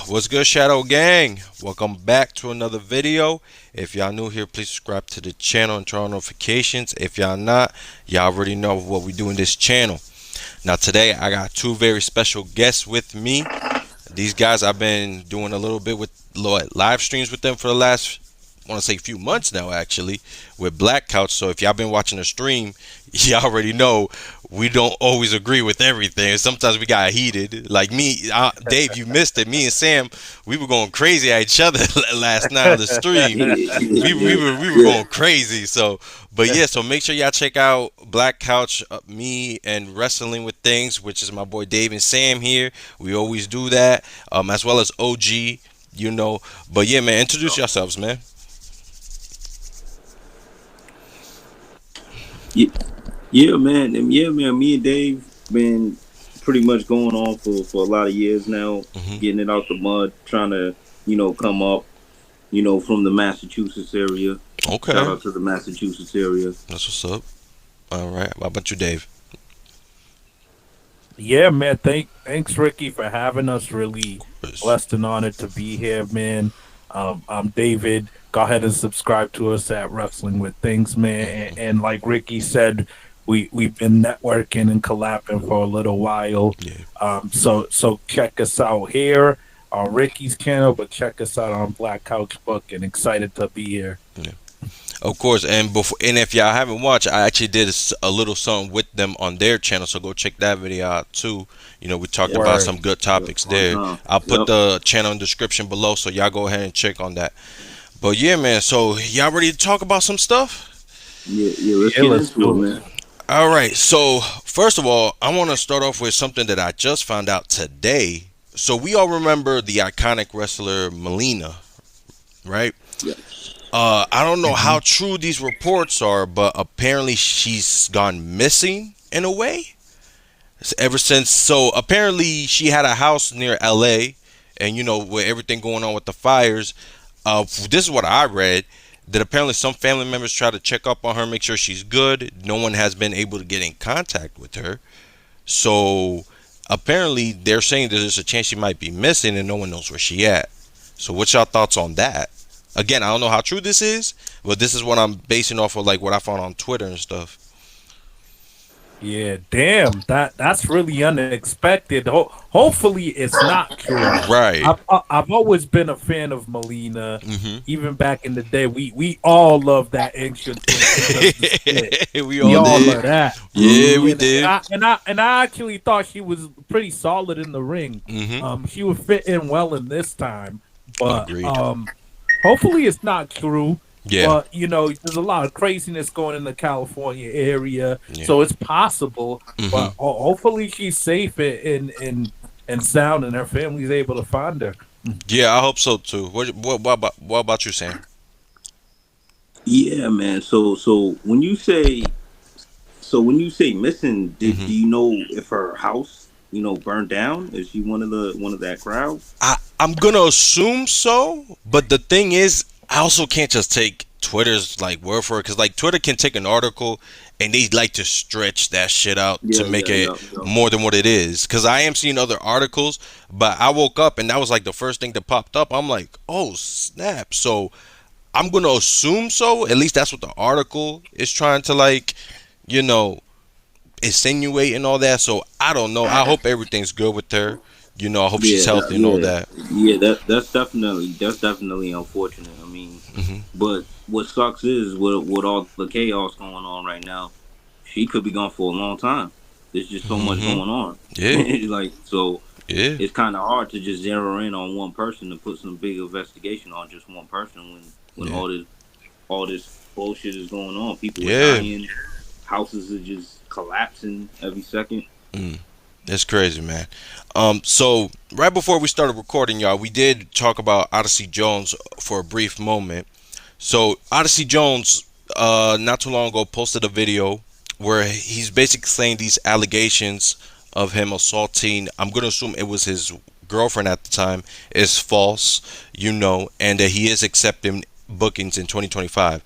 What's good, Shadow Gang? Welcome back to another video. If y'all new here, please subscribe to the channel and turn on notifications. If y'all not, y'all already know what we do in this channel. Now today I got two very special guests with me. These guys I've been doing a little bit with live streams with them for the last, I want to say, few months now actually, with Black Couch. So if y'all been watching the stream, y'all already know we don't always agree with everything. Sometimes we got heated. Like me, Dave, you missed it. Me and Sam, we were going crazy at each other last night on the stream. We were going crazy. So, but yeah, so make sure y'all check out Black Couch, me and Wrestling with Things, which is my boy Dave and Sam here. We always do that, as well as OG, you know. But yeah, man, introduce yourselves, man. Yeah, yeah, man. Me and Dave been pretty much going on for a lot of years now, Hmm. getting it out the mud, trying to come up, from the Massachusetts area. Shout Okay, out to the Massachusetts area. that's what's up. All right, how about you, Dave? Yeah, man. Thanks, Ricky, for having us. Really Yes. blessed and honored to be here, man. I'm David. Go ahead and subscribe to us at Wrestling with Things, man. And like Ricky said, we've been networking and collabing for a little while. Yeah. So check us out here on Ricky's channel, but check us out on Black Couch Book. And excited to be here. Yeah. Of course, and before, and if y'all haven't watched, I actually did a little something with them on their channel, so go check that video out too. You know, we talked Yep, about Word. some good yep, topics on there. time. I'll put Yep. the channel in the description below, so y'all go ahead and check on that. But yeah, man, so y'all ready to talk about some stuff? Yeah. Let's Yeah, get let's into it, do it. man. All right, so first of all, I want to start off with something that I just found out today. So we all remember the iconic wrestler Melina, right? Yeah. I don't know hmm how true these reports are, but apparently she's gone missing in a way. Ever since, so apparently she had a house near LA, and you know, with everything going on with the fires, this is what I read, that apparently some family members try to check up on her, make sure she's good. No one has been able to get in contact with her. So apparently they're saying that there's a chance she might be missing and no one knows where she at. So what's your thoughts on that? Again, I don't know how true this is, but this is what I'm basing off of, like what I found on Twitter and stuff. Yeah, damn. That's really unexpected. Hopefully, it's not true. Right. I've always been a fan of Melina. Hmm. Even back in the day, we all love that ancient when she does the spit. We We all all did. love that. Yeah, we And and did. I and I and I actually thought she was pretty solid in the ring. Hmm. She would fit in well in this time, but Agreed. hopefully it's not true. Yeah. But there's a lot of craziness going in the California area, Yeah. so it's possible. Hmm. But hopefully she's safe and sound, and her family's able to find her. Yeah, I hope so too. What about you, Sam? Yeah, man. So when you say missing, do Hmm. you know if her house burned down? Is she one of that crowd? I'm gonna assume so, but the thing is, I also can't just take Twitter's like word for it, because like Twitter can take an article and they like to stretch that shit out to Yeah, make yeah, it yeah, yeah. more than what it is. Because I am seeing other articles, but I woke up and that was like the first thing that popped up. I'm like, oh snap! So I'm gonna assume so. At least that's what the article is trying to, like, you know, insinuate and all that. So I don't know. I hope everything's good with her. You know, I hope she's Yeah, healthy and all yeah, that. yeah. That's definitely unfortunate. I mean, Hmm. but what sucks is with all the chaos going on right now, she could be gone for a long time. There's just so much Hmm. going on. Yeah, Like so, yeah, it's kind of hard to just zero in on one person and put some big investigation on just one person when yeah, all this bullshit is going on. People are yeah. dying, houses are just collapsing every second. Mm, that's crazy, man. So right before we started recording, y'all, we did talk about Odyssey Jones for a brief moment. So Odyssey Jones, not too long ago, posted a video where he's basically saying these allegations of him assaulting, I'm gonna assume it was his girlfriend at the time, is false, you know, and that he is accepting bookings in 2025.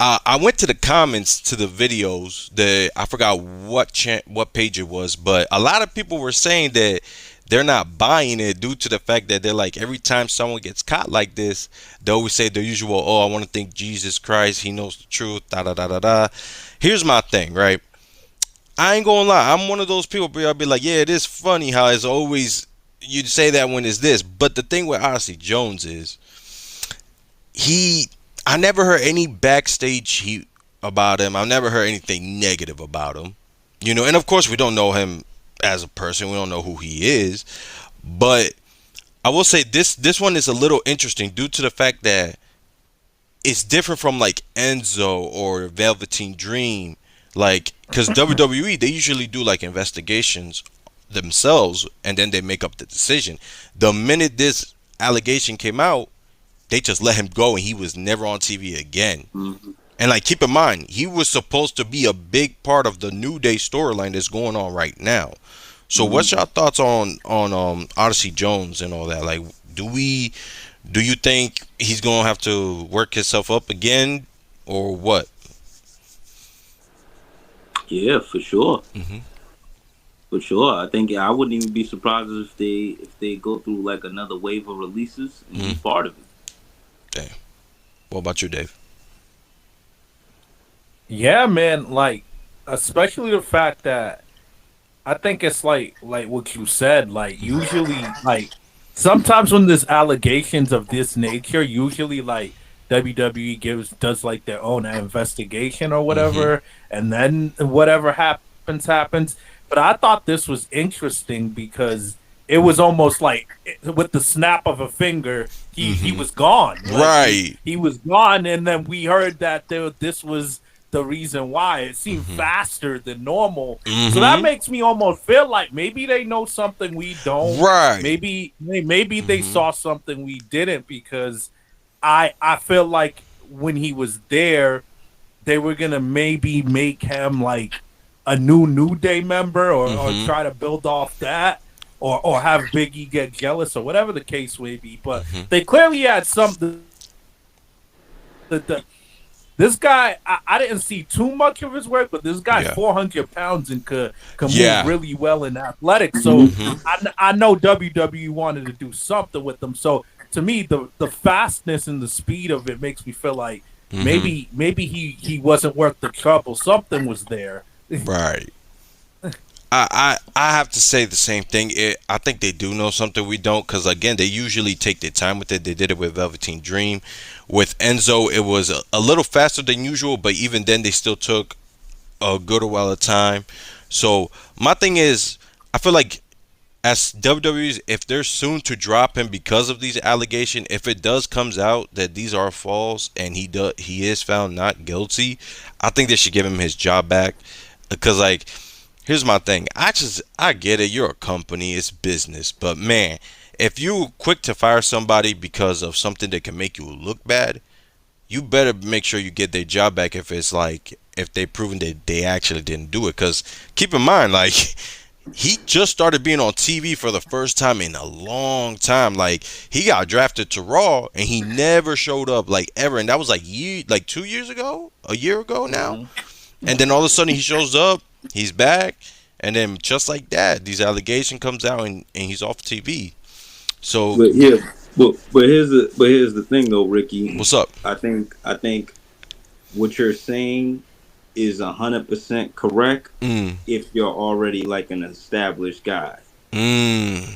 I went to the comments to the videos. I forgot what page it was, but a lot of people were saying that they're not buying it due to the fact that they're like, every time someone gets caught like this, they always say the usual, oh, I want to thank Jesus Christ, he knows the truth, da da da da da. Here's my thing, right? I ain't gonna lie, I'm one of those people, but I'll be like, yeah, it is funny how it's always, you'd say that when it's this. But the thing with Odyssey Jones is, he, I never heard any backstage heat about him. I've never heard anything negative about him. You know, and of course we don't know him as a person. We don't know who he is. But I will say this one is a little interesting due to the fact that it's different from like Enzo or Velveteen Dream. Like, because WWE, they usually do like investigations themselves and then they make up the decision. The minute this allegation came out, they just let him go and he was never on TV again. Mm-hmm. And like, keep in mind, he was supposed to be a big part of the New Day storyline that's going on right now. So, what's your thoughts on Odyssey Jones and all that? Like, do you think he's gonna have to work himself up again, or what? Yeah, for sure. Hmm. For sure. I think I wouldn't even be surprised if they go through like another wave of releases and he's Hmm. part of it. Damn. What about you, Dave? Yeah, man. Like, especially the fact that I think it's like what you said. Like, usually, like sometimes when there's allegations of this nature, usually like WWE does like their own investigation or Hmm. whatever, and then whatever happens. But I thought this was interesting because it was almost like with the snap of a finger, he Hmm. was gone. Like Right. he was gone, and then we heard that this was the reason why. It seemed Hmm. faster than normal, so that Hmm. makes me almost feel like maybe they know something we don't. Right. Maybe they Hmm. saw something we didn't, because I feel like when he was there, they were gonna maybe make him like a New Day member, or Hmm. try to build off that, or have Biggie get jealous, or whatever the case may be. But Hmm. they clearly had something. This guy, I didn't see too much of his work, but this guy's Yeah. 400 pounds and could move Yeah. really well in athletics. So Mm-hmm. Hmm. I know WWE wanted to do something with him. So to me, the fastness and the speed of it makes me feel like Hmm. maybe he wasn't worth the trouble. Something was there. Right. I have to say the same thing. I think they do know something we don't, because again, they usually take their time with it. They did it with Velveteen Dream. With Enzo, it was a little faster than usual, but even then, they still took a good while of time. So my thing is, I feel like as WWE's, if they're soon to drop him because of these allegations, if it does comes out that these are false and he is found not guilty, I think they should give him his job back. Because like, here's my thing. I get it. You're a company. It's business. But man, if you quick to fire somebody because of something that can make you look bad, you better make sure you get their job back. If it's like, if they proven that they actually didn't do it. Because keep in mind, like, he just started being on TV for the first time in a long time. Like, he got drafted to Raw and he never showed up like ever. And that was like 2 years ago, a year ago now. Mm-hmm. And then all of a sudden he shows up, he's back, and then just like that, these allegations comes out and he's off TV. So But yeah, but here's the thing though, Ricky. what's up? I think what you're saying is 100% correct Mm. if you're already like an established guy. Mm.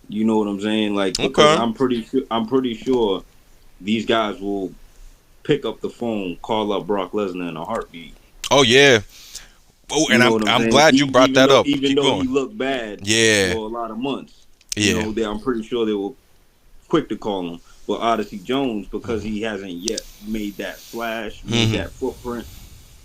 You know what I'm saying? Like, because Okay. I'm pretty sure these guys will pick up the phone, call up Brock Lesnar in a heartbeat. Oh yeah. Oh, You and know I'm what I'm I'm saying? glad you brought Even that though up. even Keep though he going. looked bad Yeah. for a lot of months, Yeah. I'm pretty sure they will quick to call him. But Odyssey Jones, because Hmm. he hasn't yet made that splash, made Hmm. that footprint,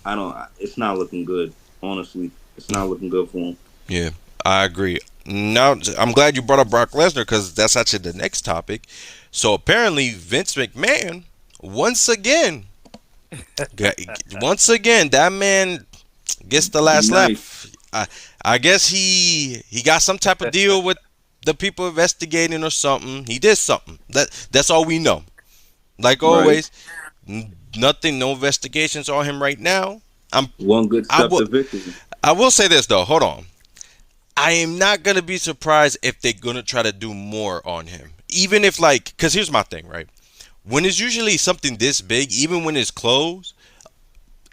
I don't. It's not looking good. Honestly, it's not looking good for him. Yeah, I agree. Now I'm glad you brought up Brock Lesnar because that's actually the next topic. So apparently Vince McMahon once again, got, once again that man gets the Be last nice, laugh. I guess he got some type of deal with the people investigating or something. He did something. That's all we know. Like right? always, nothing, no investigations on him right now. I'm One good I step will to victory. I will say this though. Hold on. I am not gonna be surprised if they're gonna try to do more on him. Even if like, cause here's my thing, right? When it's usually something this big, even when it's closed,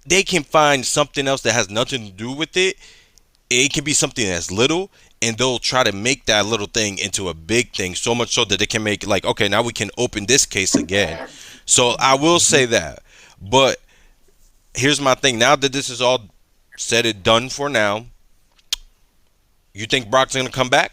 they can find something else that has nothing to do with it. It can be something that's little, and they'll try to make that little thing into a big thing, so much so that they can make like, okay, now we can open this case again. So I will say that. But here's my thing. Now that this is all said and done for now, you think Brock's gonna come back?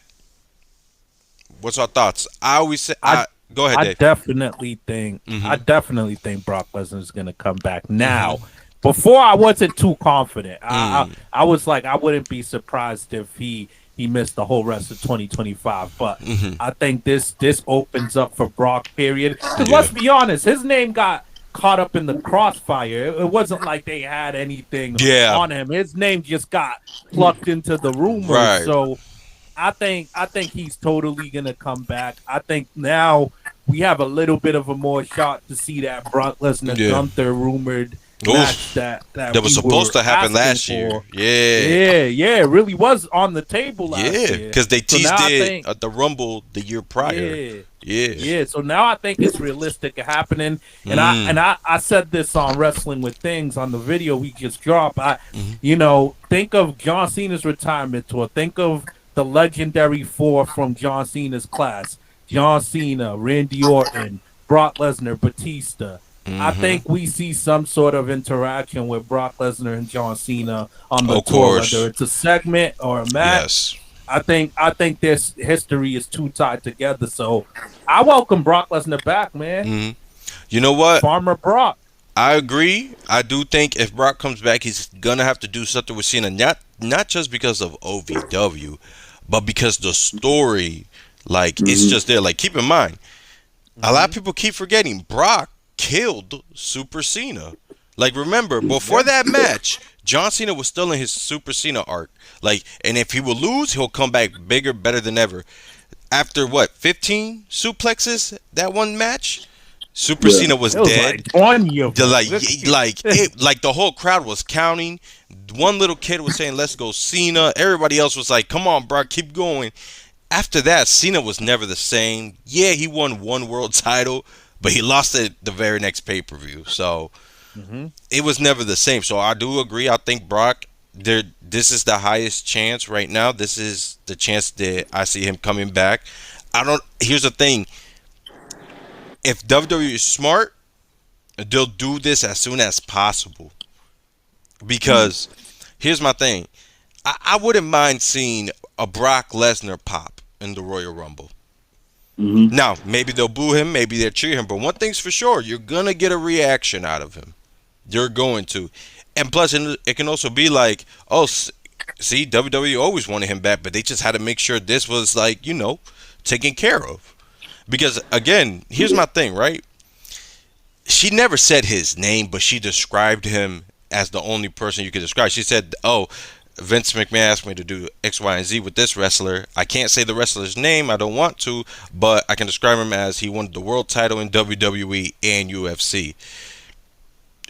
What's our thoughts? I always say, I go ahead, I Dave. definitely think I Mm-hmm. definitely think Brock Lesnar is gonna come back now. Mm-hmm. Before I wasn't too confident. Mm. I was like I wouldn't be surprised if he missed the whole rest of 2025. But Mm-hmm. I think this opens up for Brock. Period. Because Yeah. let's be honest, his name got caught up in the crossfire. It wasn't like they had anything Yeah. on him. His name just got plucked into the rumors. Right. So I think he's totally gonna come back. I think now we have a little bit of a more shot to see that Brock Lesnar Yeah. Gunther rumored match Oof. that That was we supposed were to happen asking last year. for. Yeah. Yeah, it really was on the table last Yeah. year. Because they So teased now I it think, at the Rumble the year prior. yeah, Yeah. yeah. So now I think it's realistic happening. And Mm. I said this on Wrestling with Things on the video we just dropped. Mhm. Think of John Cena's retirement tour. Think of the legendary four from John Cena's class: John Cena, Randy Orton, Brock Lesnar, Batista. I Mhm. think we see some sort of interaction with Brock Lesnar and John Cena on the Of tour, course. whether it's a segment or a match. Yes. I think this history is too tied together. So I welcome Brock Lesnar back, man. Mhm. You know what? Farmer Brock. I agree. I do think if Brock comes back, he's gonna have to do something with Cena. Not just because of OVW, but because the story, like, it's Mm-hmm. just there. Like, keep in mind, a lot of Mhm. people keep forgetting Brock killed Super Cena. Like, remember, before Yeah. that match, John Cena was still in his Super Cena arc. Like, and if he will lose, he'll come back bigger, better than ever. After what, 15 suplexes that one match? Super Yeah. Cena was It was dead. like 20 of The, them. like the whole crowd was counting. One little kid was saying, "Let's go, Cena." Everybody else was like, "Come on, Brock, keep going." After that, Cena was never the same. Yeah, he won one world title, but he lost it the very next pay per view. So hmm it was never the same. So I do agree. I think Brock, there. This is the highest chance right now. This is the chance that I see him coming back. I don't. Here's the thing. If WWE is smart, they'll do this as soon as possible. Because here's my thing. I wouldn't mind seeing a Brock Lesnar pop in the Royal Rumble. Mm-hmm. Now, maybe they'll boo him, maybe they'll cheer him, but one thing's for sure, you're gonna get a reaction out of him. You're going to, and plus, it can also be like, oh, see, WWE always wanted him back, but they just had to make sure this was like, taken care of. Because again, here's my thing, right? She never said his name, but she described him as the only person you could describe. She said, "Oh, Vince McMahon asked me to do X, Y, and Z with this wrestler. I can't say the wrestler's name. I don't want to, but I can describe him as he won the world title in WWE and UFC.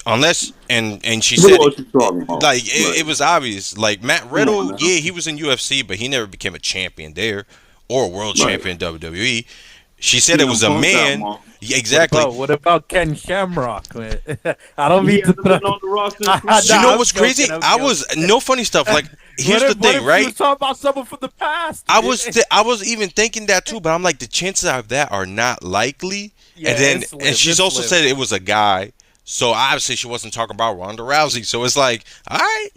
Unless and she You know said what you're talking about. like Right. it was obvious. Like Matt Come on Riddle, now. yeah, he was in UFC, but he never became a champion there or a world Right. champion in WWE. She said it CM was a Punk got man. more. Yeah, exactly. What about Ken Shamrock, man? I don't He mean to hasn't throw. been on the roster. Nah, You know I'm what's joking, crazy? I'm I joking. was no funny stuff. Like here's the What thing, if you right? was talking about someone from the past? I was even thinking that too, but I'm like the chances of that are not likely. Yeah, And then it's slim, and she's it's also slim. said it was a guy, so obviously she wasn't talking about Ronda Rousey. So it's like, all right,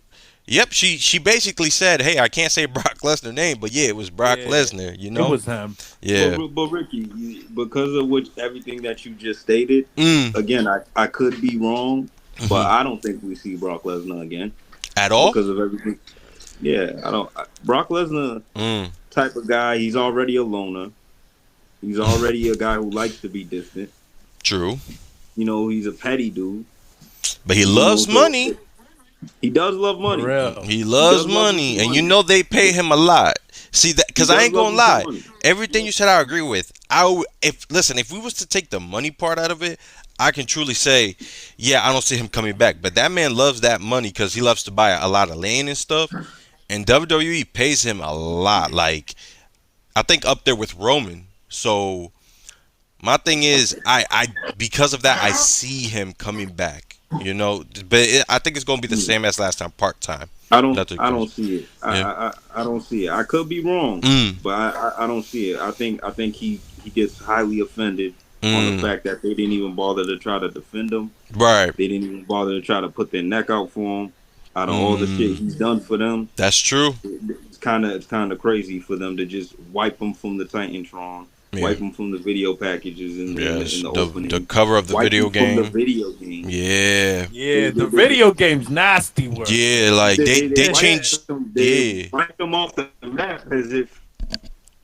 yep. She basically said, hey, I can't say Brock Lesnar name, but yeah, it was Brock Yeah. Lesnar. You It know? was him. Yeah. But Ricky, because of everything that you just stated, Mm. again, I could be wrong, but Mhm. I don't think we see Brock Lesnar again At all? because of everything. Yeah, I don't. Brock Lesnar Mm. type of guy. He's already a loner. He's already a guy who likes to be distant. True. He's a petty dude. But he You loves know, money. He does love For money. real. He loves does love money, his and money. you know they pay him a lot. See that? Because He I does ain't love gonna him some lie. money. Everything you said, I agree with. If we was to take the money part out of it, I can truly say, yeah, I don't see him coming back. But that man loves that money because he loves to buy a lot of land and stuff. and WWE pays him a lot. Like I think up there with Roman. So my thing is, I because of that, I see him coming back. But I think it's gonna be the Mm. same as last time, part time. I don't. Nothing I crazy. don't see it. Yeah. I don't see it. I could be wrong, Mm. but I don't see it. I think he gets highly offended on the Mm. fact that they didn't even bother to try to defend him. Right. They didn't even bother to try to put their neck out for him. Out of all the shit Mm. he's done for them, That's true. it's kind of crazy for them to just wipe him from the Titantron, Yeah. wipe him from the video packages in Yes. the The opening, cover of the wipe video him from the game. video game. Yeah. Yeah, the video game's nasty work. Yeah. Like they They changed. wiped him. They Yeah. wiped him off the map as if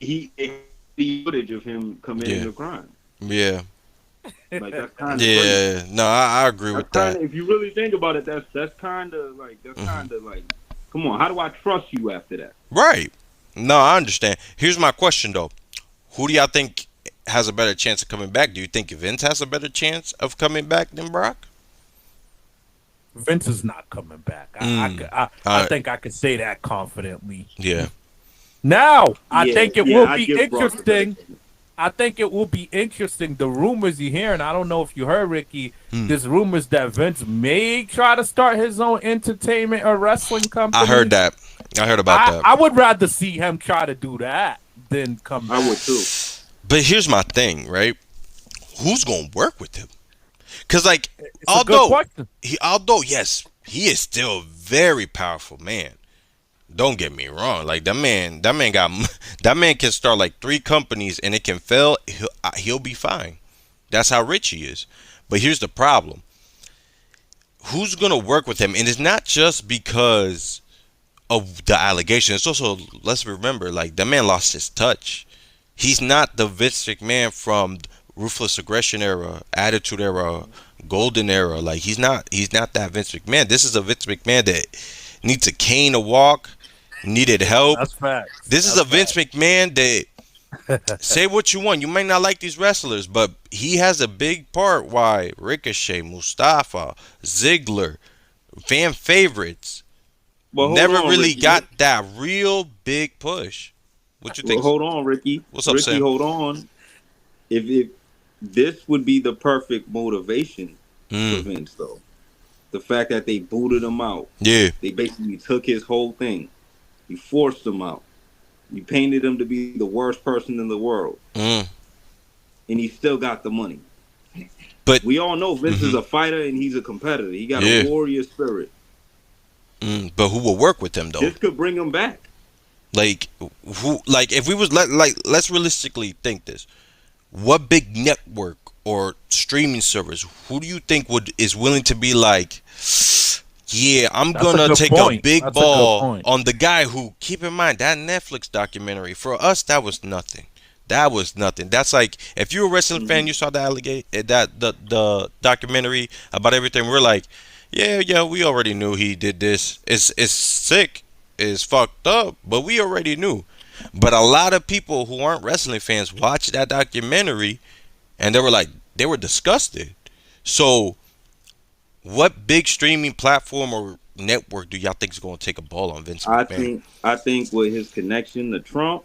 he the footage of him committing Yeah. a crime. Yeah. Like that's kind of crazy. Yeah. No, I agree That's with kind that. of, if you really think about it, that's kind of Mhm. like, come on, how do I trust you after that? Right. No, I understand. Here's my question though. Who do y'all think has a better chance of coming back? Do you think Vince has a better chance of coming back than Brock? Vince is not coming back. Mm. I think I could say that confidently. Yeah. Now, I Yeah, think it yeah, will I'd be give Brock the better interesting. chance. I think it will be interesting. The rumors you hear, and I don't know if you heard, Ricky, Hmm. there's rumors that Vince may try to start his own entertainment or wrestling company. I heard that. I heard about that. I would rather see him try to do that than come back. I would too. But here's my thing, right? Who's gonna work with him? Cause like, It's a good question. although yes, he is still a very powerful man. Don't get me wrong. Like that man got that man can start like 3 companies and it can fail. He'll be fine. That's how rich he is. But here's the problem. Who's gonna work with him? And it's not just because of the allegation. It's also, let's remember, like the man lost his touch. He's not the Vince McMahon from Ruthless Aggression era, Attitude era, Golden era. Like he's not that Vince McMahon. This is a Vince McMahon that needs a cane to walk, needed help. That's facts. This is That's a Vince McMahon that say what you want. You might not like these wrestlers, but he has a big part why Ricochet, Mustafa, Ziggler, fan favorites But hold never on, really Ricky. got that real big push. What you Well, think? hold on, Ricky. What's up, Ricky, Sam? hold on. If this would be the perfect motivation for Mm, Vince, though, the fact that they booted him out, yeah. they basically took his whole thing. You forced him out. You painted him to be the worst person in the world, Mm. and he still got the money. But We all know Vince is Mhm. a fighter and he's a competitor. He got Yeah. a warrior spirit. but who will work with him though? This could bring him back. Like who? Like if we was let's realistically think this. What big network or streaming service? Who do you think is willing to be like? Yeah, I'm That's a gonna good take a point. big That's a good ball point. on the guy who. Keep in mind that Netflix documentary for us that was nothing. That was nothing. That's like if you're a wrestling fan, you saw the the documentary about everything. We're like, yeah, we already knew he did this. It's sick, it's fucked up, but we already knew. But a lot of people who aren't wrestling fans watched that documentary, and they were disgusted. So, what big streaming platform or network do y'all think is going to take a ball on Vince McMahon? I think with his connection to Trump,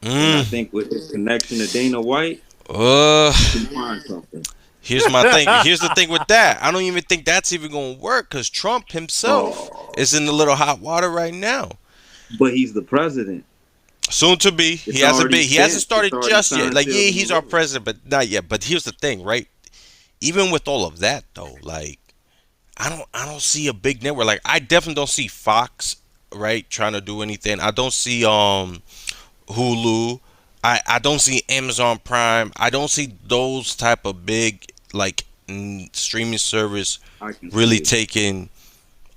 and I Mm. think with his connection to Dana White, Uh, he can find something. Here's my thing. Here's the thing with that. I don't even think that's even going to work because Trump himself Oh, is in a little hot water right now. but he's the president. Soon to be. It's He hasn't already been. He hasn't set. started It's already just yet. signed, Like sealed, yeah, and he's our delivered. president, but not yet. But here's the thing, right? Even with all of that though, like I don't see a big network. Like I definitely don't see Fox, right, trying to do anything. I don't see Hulu. I don't see Amazon Prime. I don't see those type of big like streaming service I can really see it. taking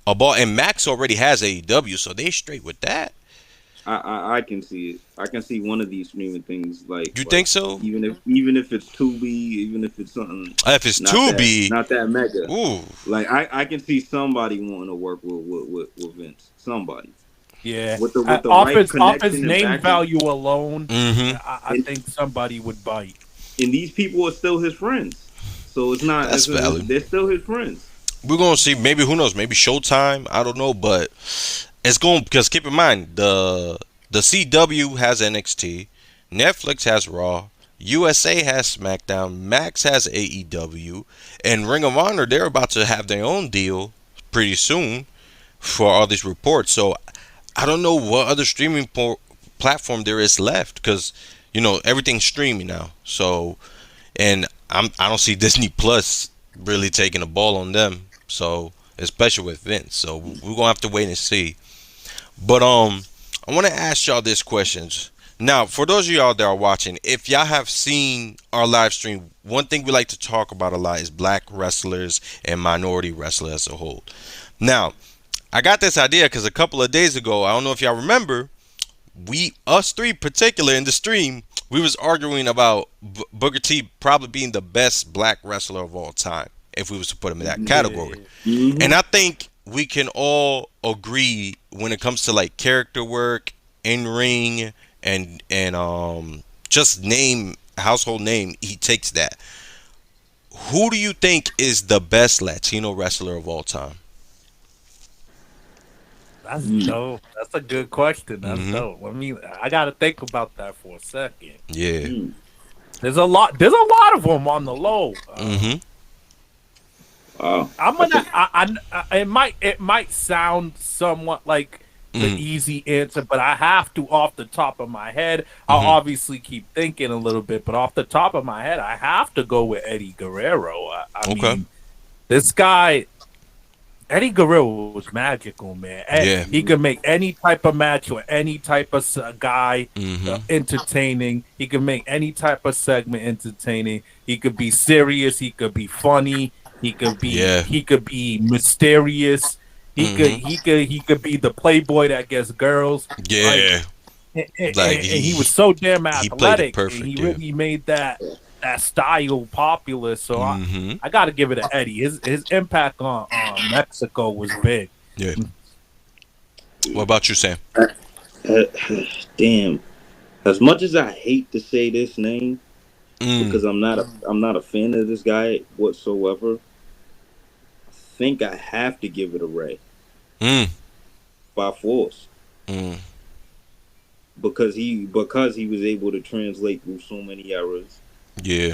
a ball. And Max already has AEW, so they straight with that. I can see it. I can see one of these streaming things You think so? even if it's Tubi, even if it's something If it's not Tubi, not that mega. ooh, Like I can see somebody wanting to work with Vince. Somebody Yeah. with the Off right his connection and name backing. value alone, mm-hmm. I think somebody would bite. And these people are still his friends. So it's not. That's valid. They're still his friends. We're gonna see. Maybe who knows? Maybe Showtime. I don't know, but It's going because keep in mind the CW has NXT, Netflix has Raw, USA has SmackDown, Max has AEW, and Ring of Honor they're about to have their own deal pretty soon for all these reports. So I don't know what other streaming platform there is left because everything's streaming now. So and I don't see Disney Plus really taking a ball on them. So especially with Vince. So we're gonna have to wait and see. But I want to ask y'all this questions. Now, for those of y'all that are watching, if y'all have seen our live stream, one thing we like to talk about a lot is black wrestlers and minority wrestlers as a whole. Now, I got this idea because a couple of days ago, I don't know if y'all remember, us three particular in the stream, we was arguing about Booker T probably being the best black wrestler of all time if we was to put him in that category. Yeah. And I think we can all agree when it comes to like character work, in ring, and just name household name, he takes that. Who do you think is the best Latino wrestler of all time? That's dope. That's a good question. That's Mm-hmm. dope. I gotta think about that for a second. Yeah. Mm. There's a lot of them on the low. Mm-hmm. Wow. I'm gonna. It might sound somewhat like the easy answer, but I have to off the top of my head. I'll obviously keep thinking a little bit, but off the top of my head, I have to go with Eddie Guerrero. I mean, this guy, Eddie Guerrero was magical, man. Yeah. He could make any type of match or any type of guy entertaining. He could make any type of segment entertaining. He could be serious. He could be funny. He could be mysterious. He could be the playboy that gets girls. Yeah. And he was so damn he played it athletic. perfect, And he yeah. really made that style popular. So I got to give it to Eddie. His impact on Mexico was big. Yeah. What about you, Sam? Damn. As much as I hate to say this name, because I'm not a fan of this guy whatsoever, I think I have to give it a Ray by force. Because he was able to translate through so many eras. Yeah.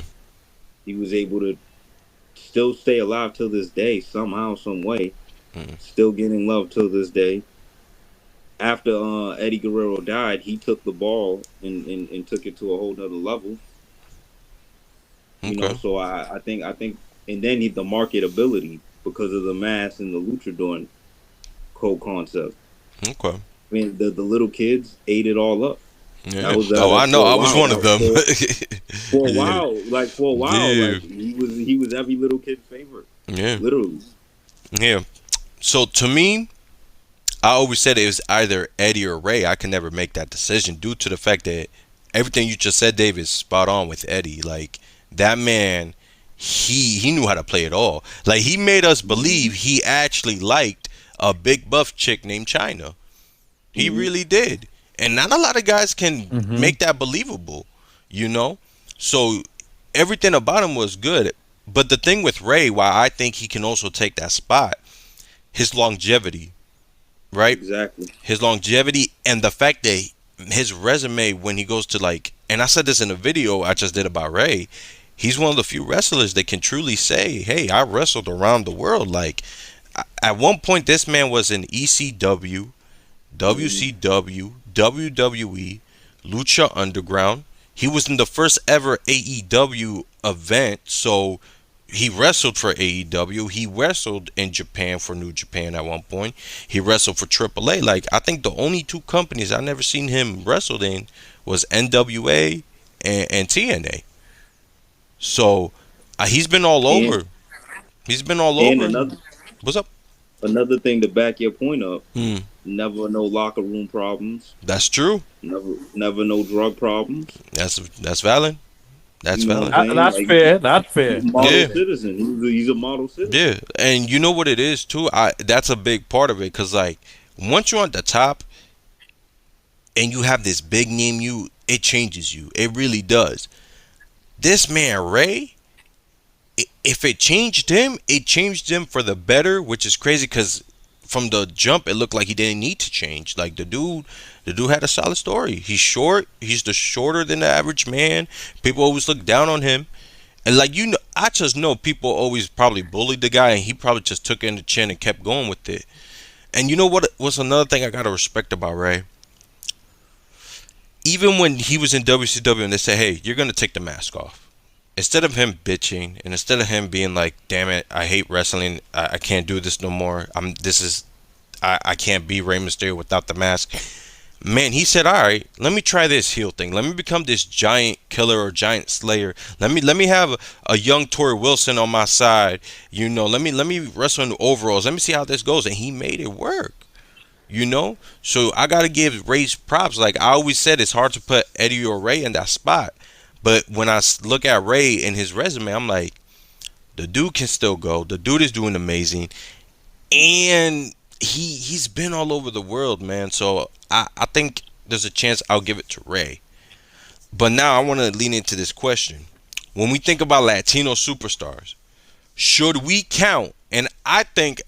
He was able to still stay alive till this day somehow, some way. Still getting love till this day. After Eddie Guerrero died, he took the ball and took it to a whole nother level. You know, so I think, and then the marketability because of the mask and the luchador concept. Okay. I mean, the little kids ate it all up. Yeah. I know. I was one of them. For a while, Yeah. like he was every little kid's favorite. Yeah. Literally. Yeah. So to me, I always said it was either Eddie or Ray. I can never make that decision due to the fact that everything you just said, Dave, is spot on with Eddie. Like that man, he knew how to play it all. Like he made us believe he actually liked a big buff chick named China. He really did. And not a lot of guys can make that believable, you know? So everything about him was good. But the thing with Ray, why I think he can also take that spot, his longevity, right? Exactly. His longevity and the fact that his resume when he goes to like, and I said this in a video I just did about Ray, he's one of the few wrestlers that can truly say, hey, I wrestled around the world. Like at one point this man was in ECW, WCW, WWE, Lucha Underground. He was in the first ever AEW event, so he wrestled for AEW. He wrestled in Japan for New Japan at one point. He wrestled for AAA. Like I think the only two companies I never seen him wrestled in was NWA and TNA. So he's been all over. He's been all over. What's up? Another thing to back your point up. Never no locker room problems. That's true. Never no drug problems. That's valid. That's valid. That's like, fair. That's fair. He's a model citizen. He's a model citizen. Yeah, and you know what it is too. That's a big part of it because like once you're on the top and you have this big name, it changes you. It really does. This man Ray, if it changed him, it changed him for the better, which is crazy because from the jump, it looked like he didn't need to change. Like the dude had a solid story. He's short. He's the shorter than the average man. People always look down on him. And like you know, I just know people always probably bullied the guy, and he probably just took it in the chin and kept going with it. And you know what? What's another thing I gotta respect about Ray? Even when he was in WCW and they said, "Hey, you're gonna take the mask off," instead of him bitching and instead of him being like, "Damn it, I hate wrestling. I can't do this no more. I can't be Rey Mysterio without the mask." Man, he said, "All right, let me try this heel thing. Let me become this giant killer or giant slayer. Let me have a young Tori Wilson on my side. You know, let me wrestle in the overalls. Let me see how this goes." And he made it work. You know, so I gotta give Ray's props. Like I always said, it's hard to put Eddie or Ray in that spot. But when I look at Ray and his resume, I'm like, the dude can still go. The dude is doing amazing, and he's been all over the world, man. So I think there's a chance I'll give it to Ray. But now I want to lean into this question. When we think about Latino superstars, should we count? And I think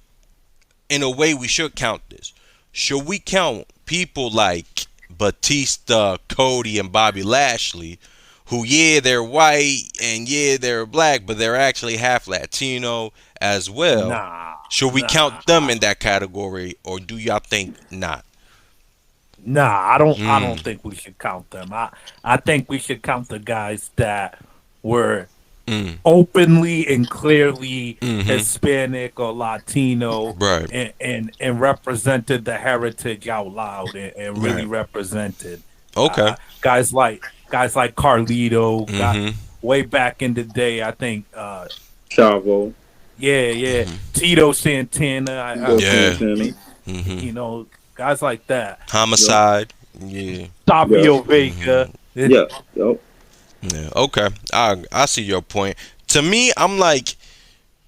in a way we should count this. Should we count people like Batista, Cody, and Bobby Lashley, who yeah they're white and yeah they're black, but they're actually half Latino as well? Nah, Should we count them nah, in that category, or do y'all think not? nah. I don't Mm, think we should count them. I think we should count the guys that were mm, openly and clearly mm-hmm. Hispanic or Latino, Right, and represented the heritage out loud, and really right. represented Okay. guys like Carlito got Mm-hmm. way back in the day. I think Chavo, yeah, Mm-hmm. Tito Santana, Tito Yeah. Santana. Mm-hmm. guys like that. Yep, Homicide. Yeah. yep, Savio Mm-hmm. Vega. yeah, yep. Yeah. Okay. I see your point. To me, I'm like,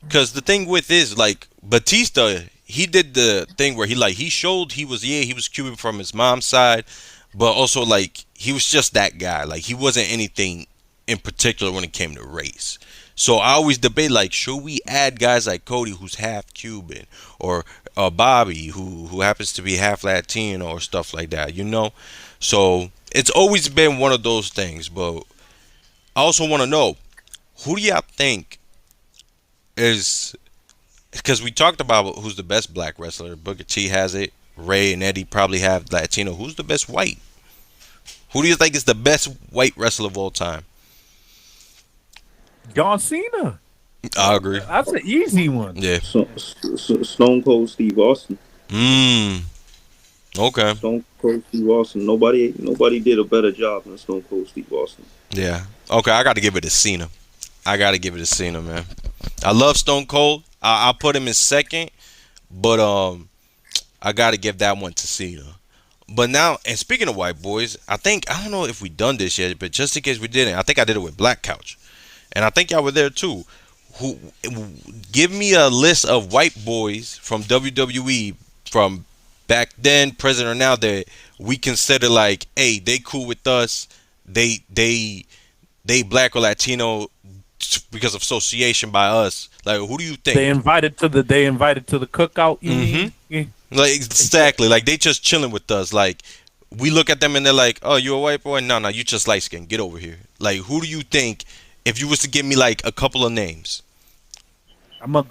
because the thing with is like Batista, he did the thing where he showed he was Cuban from his mom's side, but also like he was just that guy. Like he wasn't anything in particular when it came to race. So I always debate like, should we add guys like Cody who's half Cuban, or Bobby who happens to be half Latino or stuff like that, you know? So it's always been one of those things. But I also want to know, who do y'all think is, because we talked about who's the best black wrestler. Booker T has it. Ray and Eddie probably have Latino. Who's the best white? Who do you think is the best white wrestler of all time? John Cena. I agree. That's an easy one. Yeah. Stone Cold Steve Austin. Mm. Okay. Stone Cold Steve Austin. Nobody did a better job than Stone Cold Steve Austin. Yeah. Okay. I got to give it to Cena. I got to give it to Cena, man. I love Stone Cold. I'll put him in second, but I got to give that one to Cena. But now, and speaking of white boys, I don't know if we done this yet, but just in case we didn't, I think I did it with Black Couch, and I think y'all were there too. Who give me a list of white boys from WWE from back then, present, or now that we consider like, hey, they cool with us, they black or Latino because of association by us. Like, who do you think? They invited to the cookout. You Mm-hmm. mean? Yeah. Like exactly. Like they just chilling with us. Like we look at them and they're like, "Oh, you a white boy? No, no, you just light skin. Get over here." Like, who do you think? If you was to give me like a couple of names, I'm gonna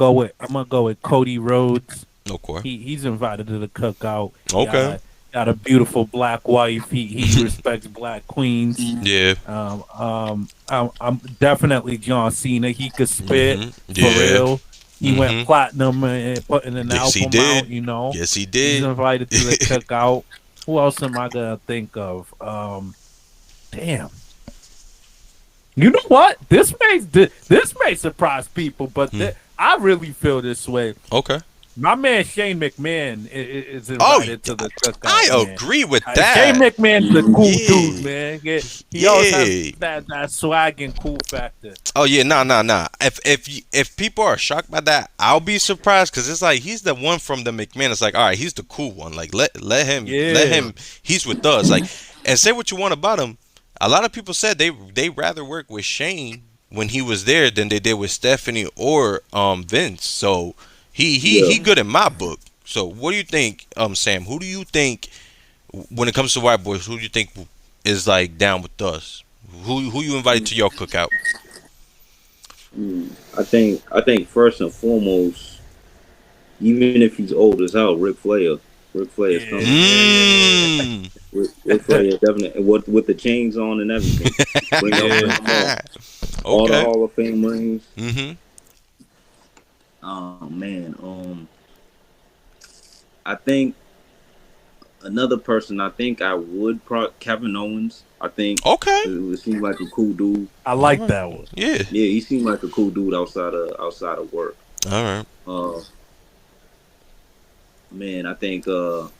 go with Cody Rhodes. okay, He's invited to the cookout. He okay, got a beautiful black wife. He respects black queens. yeah, I'm definitely John Cena. He could spit for yeah, real. He went mm-hmm. platinum and putting an Yes, he album did. out. Yes, he He's did. invited to the cookout. Who else am I gonna think of? Damn. You know what? This may surprise people, but Hmm. I really feel this way. Okay. My man Shane McMahon is Oh, invited to the I cookout, man. agree with Shane that. McMahon's a cool Yeah, dude, man. He always yeah. has that swag and cool factor. Oh yeah, nah. If people are shocked by that, I'll be surprised because it's like he's the one from the McMahon. It's like, all right, he's the cool one. Like let Yeah. him. He's with us. Like, and say what you want about him. A lot of people said they rather work with Shane when he was there than they did with Stephanie or Vince. So he Yeah, good in my book. So what do you think, Sam? Who do you think when it comes to white boys? Who do you think is like down with us? Who you invited to your cookout? I think first and foremost, even if he's old as hell, Ric Flair. Ric Flair is Yeah, coming. yeah, yeah, Ric Flair definitely, and with the chains on and everything. Bring yeah. them all the Okay. Hall of Fame rings. Mhm. Oh man, I think another person. I think I would Kevin Owens. I think Okay. it seemed like a cool dude. I All like right. that one. Yeah. Yeah, he seemed like a cool dude outside of work. All right. Uh, man, I think a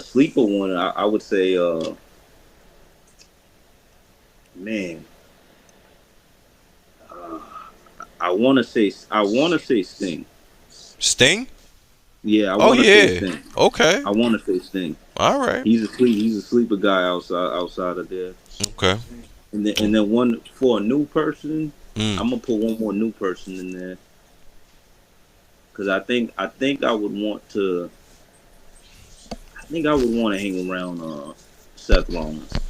sleeper one. I would say, man, uh, I want to say Sting. Sting. Yeah, I Oh want to say yeah. Sting. Okay. I want to say Sting. All right. He's a sleeper guy outside of there. Okay. And then one for a new person, Mm. I'm gonna put one more new person in there because I think I would want to hang around Seth Rollins.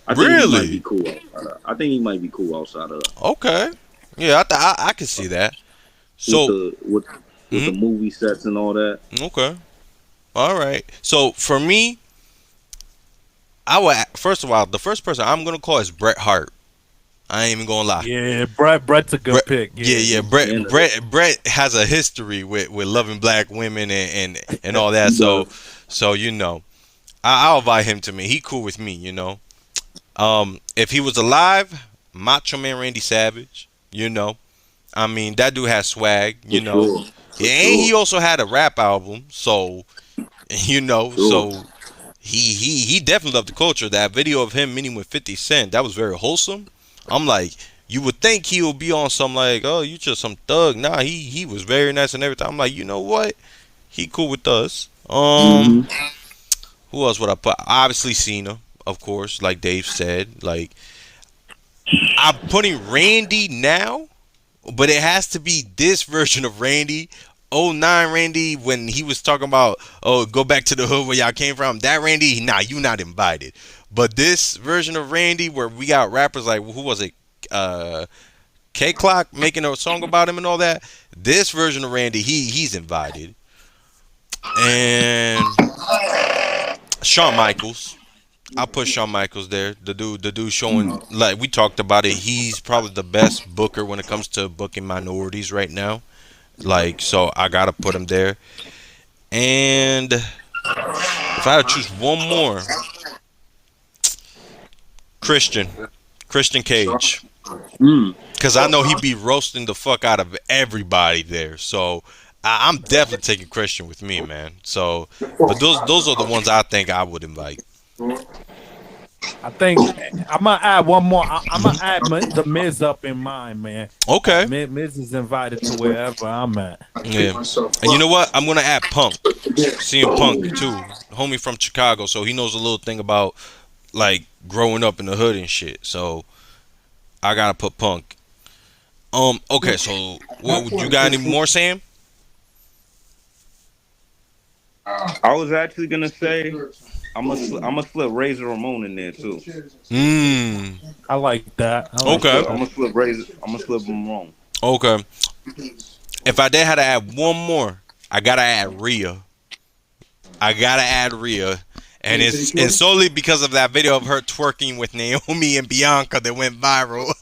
I think he might be Really? cool. I think he might be cool outside of Okay. Yeah, I can see that. with So, the with with the mhm. movie sets and all that. Okay. All right. So for me, I would first of all, the first person I'm gonna call is Bret Hart. I ain't even gonna lie. Yeah, Brett's a good Brett, pick. yeah, Yeah, yeah. yeah. And Brett has a history with loving black women and all that. he So, does. I'll invite him to me. He cool with me. If he was alive, Macho Man Randy Savage. I mean that dude has swag. For sure. For And he sure. also had a rap album. So, Sure. so he definitely loved the culture. That video of him meeting with 50 Cent, that was very wholesome. I'm like, you would think he would be on some like, oh, you just some thug. Nah, he was very nice and everything. I'm like, you know what? He cool with us. Hmm. Who else would I put? Obviously Cena, of course, like Dave said. Like I'm putting Randy now, but it has to be this version of Randy. '09 Randy, when he was talking about, oh, go back to the hood where y'all came from. That Randy, nah, you not invited. But this version of Randy, where we got rappers like, who was it? K Clock making a song about him and all that. This version of Randy, he's invited. And Shawn Michaels. I put Shawn Michaels there. The dude showing, like we talked about it. He's probably the best booker when it comes to booking minorities right now. Like, so I gotta put him there. And if I had to choose one more, Christian, Christian Cage, Mm. because I know he'd be roasting the fuck out of everybody there. So I'm definitely taking Christian with me, man. So, but those are the ones I think I would invite. I think I'm gonna add one more. I'm gonna add the Miz up in mine, man. Okay, Miz is invited to wherever I'm at. yeah. And you know what? I'm gonna add Punk, CM Punk too, homie from Chicago, so he knows a little thing about like growing up in the hood and shit. So I gotta put Punk. Okay. So what would you got any more, Sam? I was actually gonna say I'm gonna slip Razor Ramon in there too. Hmm. I like that. I I'm gonna like Okay. slip. I'm that. gonna slip Razor. I'm gonna slip Ramon. Okay. If I did have to add one more, I gotta add Rhea. I gotta add Rhea. And solely because of that video of her twerking with Naomi and Bianca that went viral.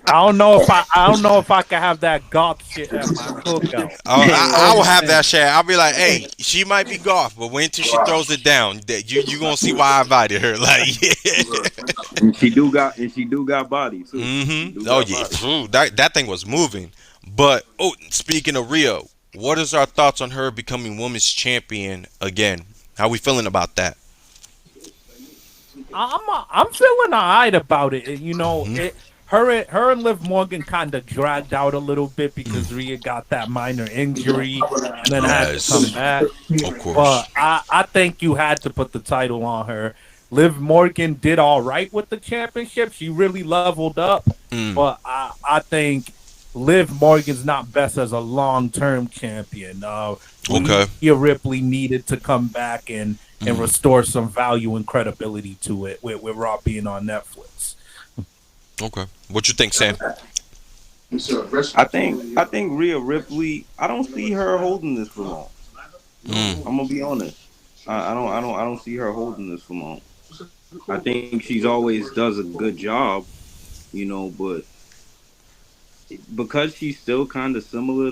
I don't know if I can have that goth shit at my cookout. I will Oh have man. that shit. I'll be like, hey, she might be golf, but wait till she throws it down. That you gonna see why I invited her. Like, And she do got body too. She do Oh got yeah, body. true. That thing was moving. But speaking of Rio, what is our thoughts on her becoming women's champion again? How we feeling about that? I'm feeling alright about it. Hmm. Her and Liv Morgan kind of dragged out a little bit because Rhea got that minor injury and then had to come Yes, back. of course. But I think you had to put the title on her. Liv Morgan did all right with the championship. She really leveled up. Mm. But I think Liv Morgan's not best as a long-term champion. Okay. Rhea Ripley needed to come back and Mm. restore some value and credibility to it with Raw being on Netflix. Okay. What you think, Sam? I think Rhea Ripley. I don't see her holding this for long. Mm. I'm gonna be honest. I don't see her holding this for long. I think she's always does a good job, but because she's still kind of similar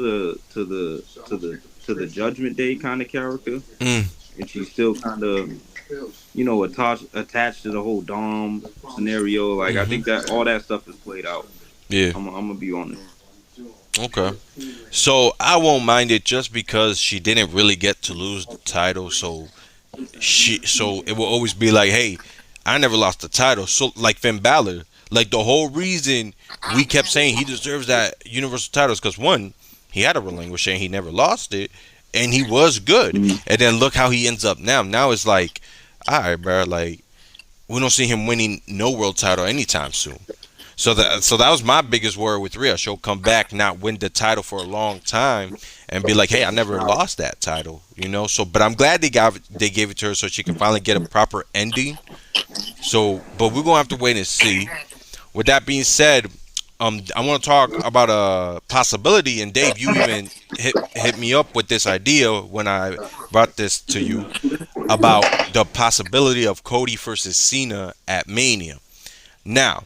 to the Judgment Day kind of character, Mm. and she's still kind of attached to the whole Dom scenario. Like I Hmm. think that all that stuff is played out. Yeah. I'm gonna be honest. Okay. So I won't mind it just because she didn't really get to lose the title. So it will always be like, hey, I never lost the title. So like Finn Balor, like the whole reason we kept saying he deserves that Universal title is because one, he had a relinquish and he never lost it, and he was good. Mhm. And then look how he ends up now. Now it's like, all right, bro, like we don't see him winning no world title anytime soon. So that was my biggest worry with Rhea. She'll come back, not win the title for a long time, and be like, "Hey, I never lost that title," you know. So, but I'm glad they gave it to her so she can finally get a proper ending. So, but we're gonna have to wait and see. With that being said, I want to talk about a possibility, and Dave, you even hit me up with this idea when I brought this to you about the possibility of Cody versus Cena at Mania. Now,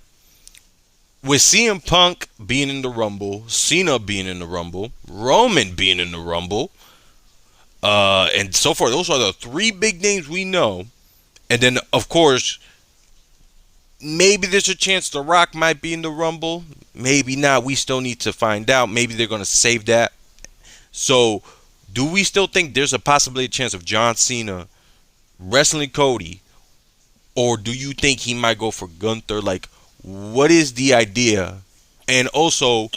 with CM Punk being in the Rumble, Cena being in the Rumble, Roman being in the Rumble, and so forth. Those are the three big names we know. And then, of course, maybe there's a chance The Rock might be in the Rumble. Maybe not. We still need to find out. Maybe they're going to save that. So, do we still think there's a possibility chance of John Cena wrestling Cody? Or do you think he might go for Gunther? Like, what is the idea? And also,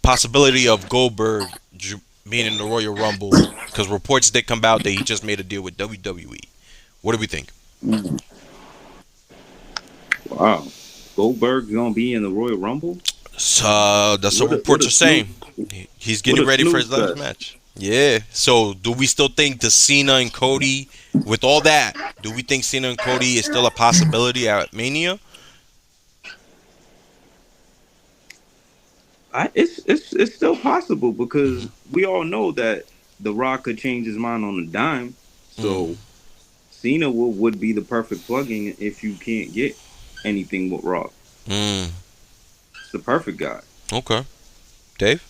possibility of Goldberg being in the Royal Rumble because reports did come out that he just made a deal with WWE. What do we think? Mhm. Wow, Goldberg's gonna be in the Royal Rumble. So that's what What reports a are snooze! saying. He's What getting a ready for snooze his last fest! match. Yeah. So do we still think the Cena and Cody, with all that, do we think Cena and Cody is still a possibility at Mania? It's still possible Hmm. because we all know that The Rock could change his mind on a dime. Mm, So Cena would be the perfect plug-in if you can't get anything with Rock. mm, It's the perfect guy. okay. Dave?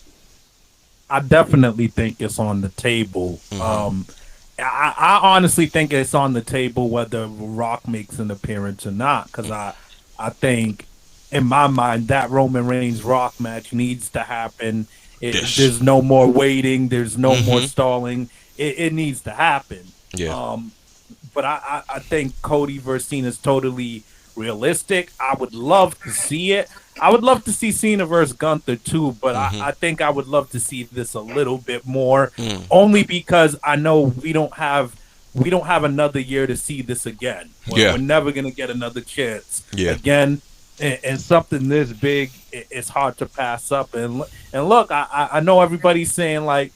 I definitely think it's on the table. Mm-hmm. I honestly think it's on the table whether Rock makes an appearance or not, because I think in my mind that Roman Reigns Rock match needs to happen. Yes. There's no more waiting. There's no more Mm-hmm. stalling. It needs to happen. Yeah. Um, but I think Cody versus Cena is totally realistic. I would love to see it. I would love to see Cena versus Gunther too, but Mm-hmm. I think I would love to see this a little bit more, Mm. only because I know we don't have another year to see this again. We're Yeah. never gonna get another chance Yeah. again, and something this big, it's hard to pass up. And look, I know everybody's saying like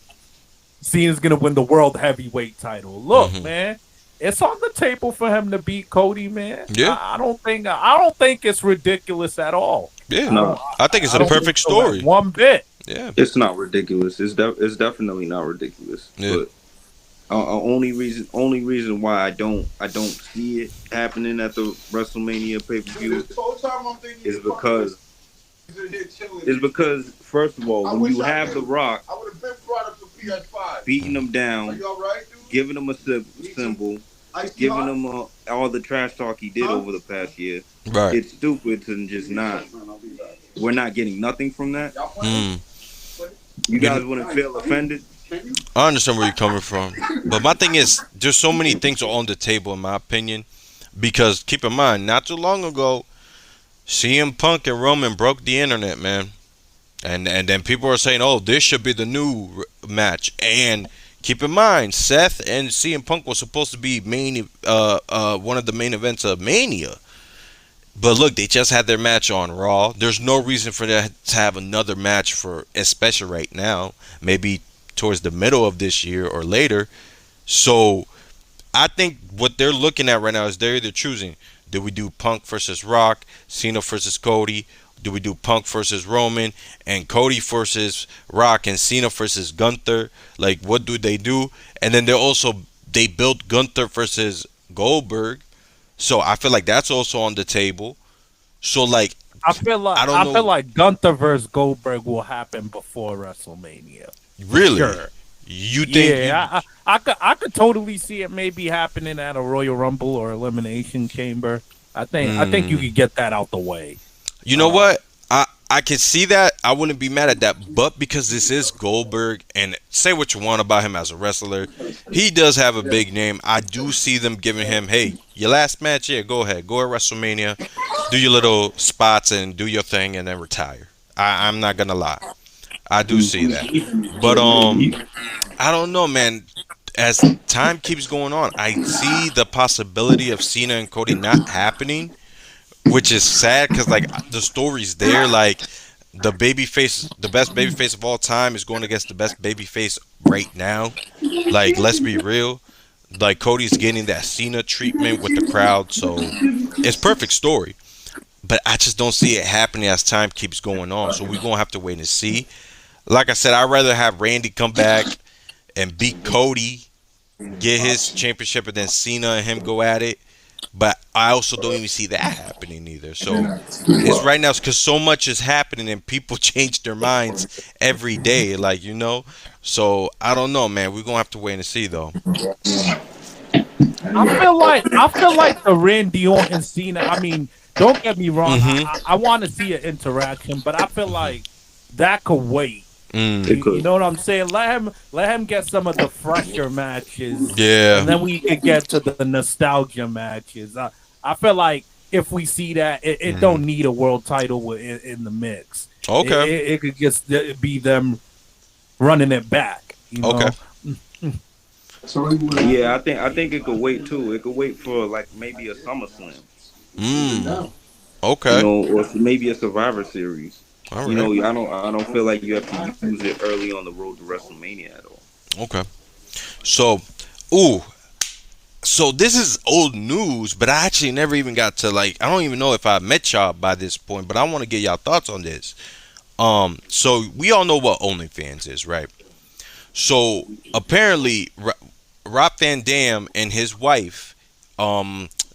Cena's gonna win the world heavyweight title. Look, Mm-hmm. man, it's on the table for him to beat Cody, man. Yeah. I don't think it's ridiculous at all. Yeah. I don't No, I think it's I a don't think perfect so at story. one bit. Yeah. it's not ridiculous. It's definitely not ridiculous. Yeah. But only reason why I don't see it happening at the WrestleMania pay per view is because first of all, when you have The Rock beating them down, giving them a symbol, giving them all the trash talk he did over the past year, Right. it's stupid to just not. We're not getting nothing from that. Mm. You You guys know, wouldn't feel offended? I understand where you're coming from, but my thing is, there's so many things are on the table, in my opinion. Because keep in mind, not too long ago, CM Punk and Roman broke the internet, man, and then people are saying, "Oh, this should be the new match." And keep in mind, Seth and CM Punk was supposed to be one of the main events of Mania. But look, they just had their match on Raw. There's no reason for them to have another match for, especially right now. Maybe towards the middle of this year or later. So I think what they're looking at right now is they're either choosing: do we do Punk versus Rock, Cena versus Cody? Do we do Punk versus Roman and Cody versus Rock and Cena versus Gunther? Like, what do they do? And then they built Gunther versus Goldberg, so I feel like that's also on the table. So like, I don't I feel know, like Gunther versus Goldberg will happen before WrestleMania for really. sure. You think you? Yeah, I could totally see it maybe happening at a Royal Rumble or Elimination Chamber. I think you Mm, could get that out the way. you know Um, what? I can see that. I wouldn't be mad at that, but because this is Goldberg, and say what you want about him as a wrestler, he does have a big name. I do see them giving him, hey, your last match, yeah, go ahead, go at WrestleMania, do your little spots and do your thing, and then retire. I'm not gonna lie, I do see that, but I don't know, man. As time keeps going on, I see the possibility of Cena and Cody not happening, which is sad because like the story's there. Like the best baby face of all time, is going against the best baby face right now. Like, let's be real. Like, Cody's getting that Cena treatment with the crowd, so it's perfect story. But I just don't see it happening as time keeps going on. So we're gonna have to wait and see. Like I said, I'd rather have Randy come back and beat Cody, get his championship, and then Cena and him go at it. But I also don't even see that happening either. So it's right now because so much is happening and people change their minds every day, like, you know. So I don't know, man. We're gonna have to wait and see, though. I feel like the Randy Orton Cena. I mean, don't get me wrong. Mm-hmm. I want to see an interaction, but I feel like that could wait. It Mm. You could. know what I'm saying? Let him get some of the fresher matches, and Yeah. then we could get to the nostalgia matches. I feel like if we see that, it Mm. don't need a world title in the mix. Okay. It could just be them running it back. You Okay. know? Yeah, I think it could wait too. It could wait for like maybe a SummerSlam, Mm. you Okay. know, or maybe a Survivor Series. All You right. know, I don't feel like you have to use it early on the road to WrestleMania at all. Okay. So, ooh. So this is old news, but I actually never even got to, like, I don't even know if I met y'all by this point, but I want to get y'all thoughts on this. So we all know what OnlyFans is, right? So apparently, Rob Van Dam and his wife,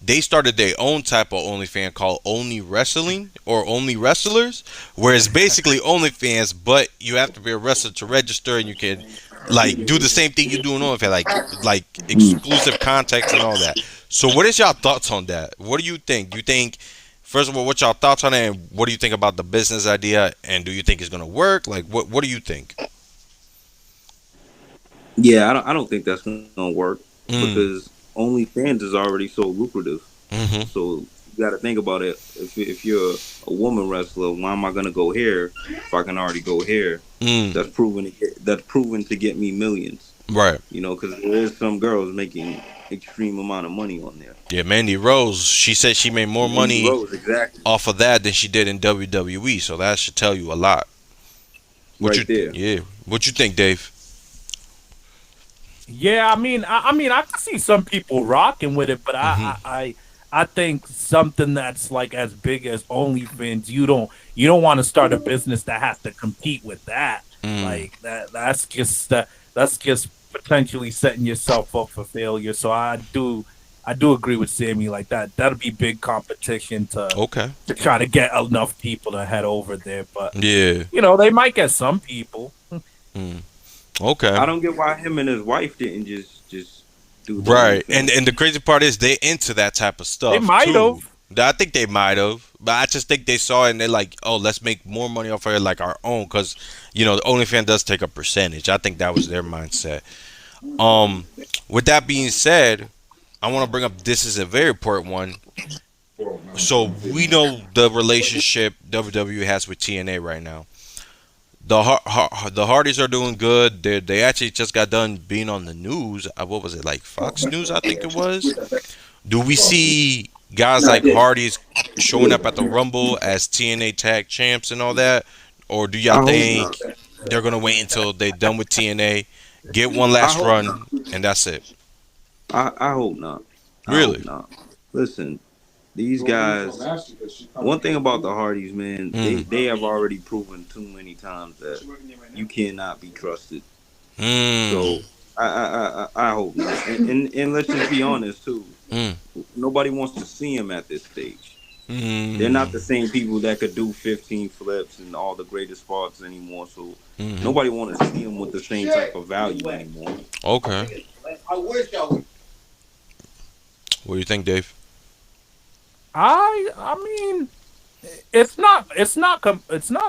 they started their own type of OnlyFans called Only Wrestling or Only Wrestlers, where it's basically OnlyFans, but you have to be a wrestler to register, and you can like do the same thing you do on OnlyFans, like exclusive contacts and all that. So what is y'all thoughts on that? What do you think? You think, first of all, what y'all thoughts on it, and what do you think about the business idea, and do you think it's gonna work? Like, what do you think? Yeah, I don't think that's gonna work Mm. because OnlyFans is already so lucrative. Mm-hmm. So you got to think about it. If you're a woman wrestler, why am I gonna go here if I can already go here? Mm. That's proven to get me millions. Right. You know, because there is some girls making extreme amount of money on there. Yeah, Mandy Rose, she said she made more Mandy money Rose, exactly, off of that than she did in WWE, so that should tell you a lot. What you right there. yeah. What you think, Dave? Yeah, I mean, I can see some people rocking with it, but Mm-hmm. I think something that's like as big as OnlyFans, you don't want to start a business that has to compete with that. Mm. Like that's just potentially setting yourself up for failure. So I do agree with Sammy like that. That'll be big competition Okay. to try to get enough people to head over there. But Yeah. you know, they might get some people. Mm. Okay. I don't get why him and his wife didn't just do the Right. And OnlyFans. the crazy part is they into that type of They stuff might too. have. I think they might have, but I just think they saw it and they're like, "Oh, let's make more money off of it like our own," because the OnlyFans does take a percentage. I think that was their mindset. Um, with that being said, I want to bring up, this is a very important one. So we know the relationship WWE has with TNA right now. The Hardys are doing good. They actually just got done being on the news. What was it, like Fox News? I think it was. Do we see guys like Hardy's showing up at the Rumble as TNA Tag Champs and all that, or do y'all I hope not. think they're gonna wait until they're done with TNA, get one I last hope run, not. and that's it? I hope not. I hope Really? not. Listen, these guys. One thing about the Hardys, man, Mm. they have already proven too many times that you cannot be trusted. Mm. So I hope not. And let's just be honest too. Mm. Nobody wants to see him at this stage. They're not Mm. the same people that could do 15 flips and all the greatest spots anymore. So Mm-hmm. nobody wants to see him with the same type of value anymore. Okay. What do you think, Dave? I mean, it's not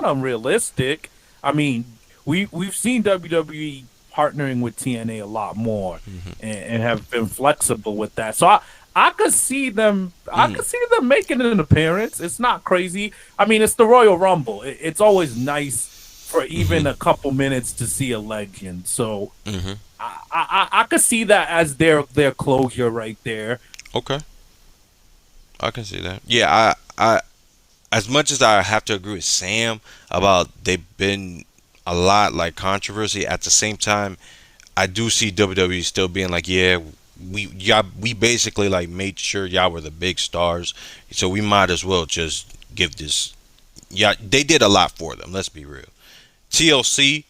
unrealistic. I mean, we've seen WWE partnering with TNA a lot more and have been flexible with that. So I could see them Mm. making an appearance. It's not crazy. I mean, it's the Royal Rumble. It's always nice for Mm-hmm. even a couple minutes to see a legend. So Mm-hmm. I could see that as their closure right there. Okay. I can see that. Yeah, I as much as I have to agree with Sam about they've been a lot like controversy, at the same time I do see WWE still being like, yeah, we basically like made sure y'all were the big stars, so we might as well just give this. Yeah, they did a lot for them. Let's be real. TLC,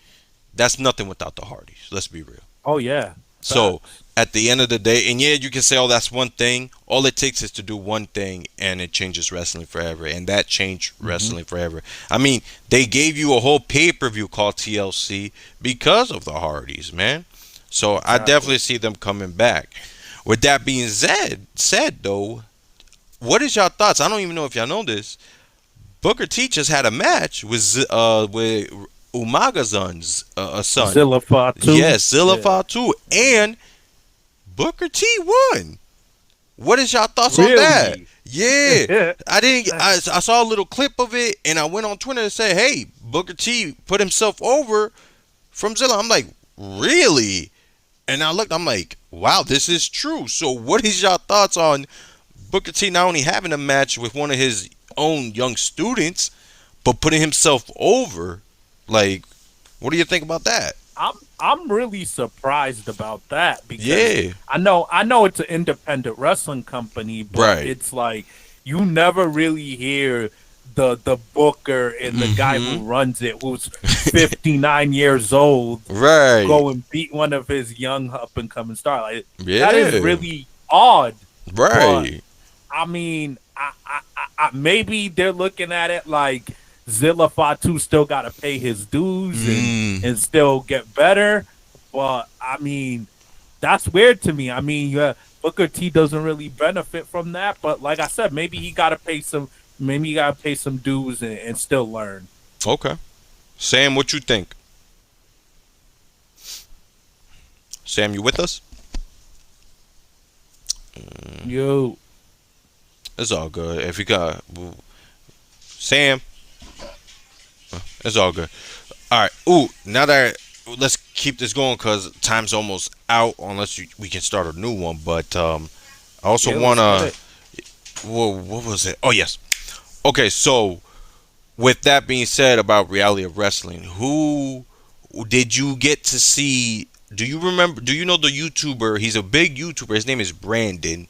that's nothing without the Hardys. Let's be real. Oh yeah, So facts. at the end of the day, and yeah, you can say, oh, that's one thing. All it takes is to do one thing, and it changes wrestling forever. And that changed Hmm. wrestling forever. I mean, they gave you a whole pay per view called TLC because of the Hardys, man. So I Exactly. definitely see them coming back. With that being said though, what is y'all thoughts? I don't even know if y'all know this. Booker T just had a match with Umagazun's son. Zilla Fatu. Yes, Zilla Yeah. Fatu, and Booker T won. What is y'all thoughts on that? Really? Yeah, I didn't. I saw a little clip of it, and I went on Twitter and said, "Hey, Booker T put himself over from Zilla." I'm like, really? And I looked. I'm like, wow, this is true. So, what is y'all thoughts on Booker T not only having a match with one of his own young students, but putting himself over? Like, what do you think about that? I'm really surprised about that because Yeah, I know it's an independent wrestling company, but right. it's like you never really hear the booker and the guy who Hmm. runs it, who's 59 years old, Right. go and beat one of his young up and coming star. Like that is Yeah. really odd. But Right. I mean, maybe they're looking at it like Zilla Fatu still got to pay his dues Mm. and still get better. But I mean, that's weird to me. I mean, Booker T doesn't really benefit from that. But like I said, maybe he got to pay some. Maybe he got to pay some dues and still learn. Okay. Sam, what you think? Sam, you with us? Yo, It's all good. If you got Sam, it's all good. All right. Ooh, now that let's keep this going because time's almost out. Unless we can start a new one. But I also yeah, let's get wanna. it. What was it? Oh yes. Okay. So with that being said about reality of wrestling, who did you get to see? Do you remember? Do you know the YouTuber? He's a big YouTuber. His name is Brandon.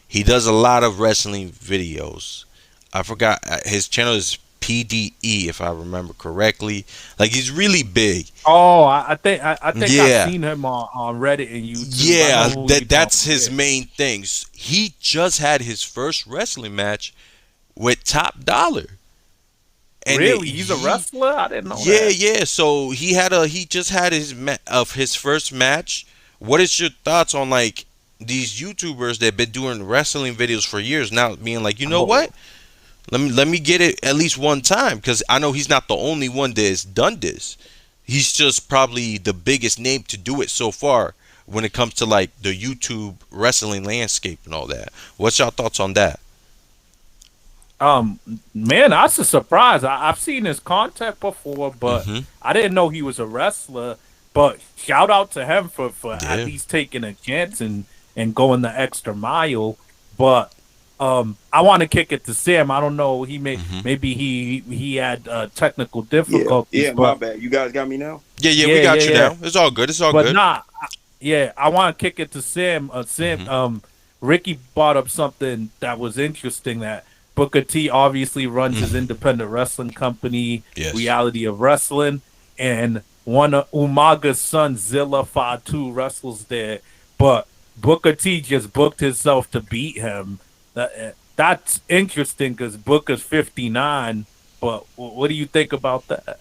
He does a lot of wrestling videos. I forgot his channel is PDE if I remember correctly. Like he's really big. Oh, I think I've Yeah. seen him on Reddit and YouTube. I know Yeah, who you that's talking. his Yeah. main thing. He just had his first wrestling match with Top Dollar. And Really, he's a wrestler. I didn't know yeah, that. yeah. So he just had his first match. What is your thoughts on like these YouTubers that been doing wrestling videos for years now being like, you know Oh, what? Let me get it at least one time because I know he's not the only one that's done this. He's just probably the biggest name to do it so far when it comes to like the YouTube wrestling landscape and all that. What's your thoughts on that? um, man, that's a surprise. I've seen his content before, but Hmm. I didn't know he was a wrestler. But shout out to him for at Yeah. least taking a chance and going the extra mile. But I want to kick it to Sam. I don't know. Hmm. Maybe he had technical Yeah, difficulties, yeah. My but bad. You guys got me now. Yeah, yeah, we yeah, yeah, got you yeah. down. It's all good. It's all But good. nah, yeah, I want to kick it to Sam. Sam, Hmm. Ricky brought up something that was interesting. That Booker T obviously runs his independent wrestling company, Yes. Reality of Wrestling, and one of Umaga's son, Zilla Fatu, wrestles there. But Booker T just booked himself to beat him. That's interesting because Booker's 59. But what do you think about that?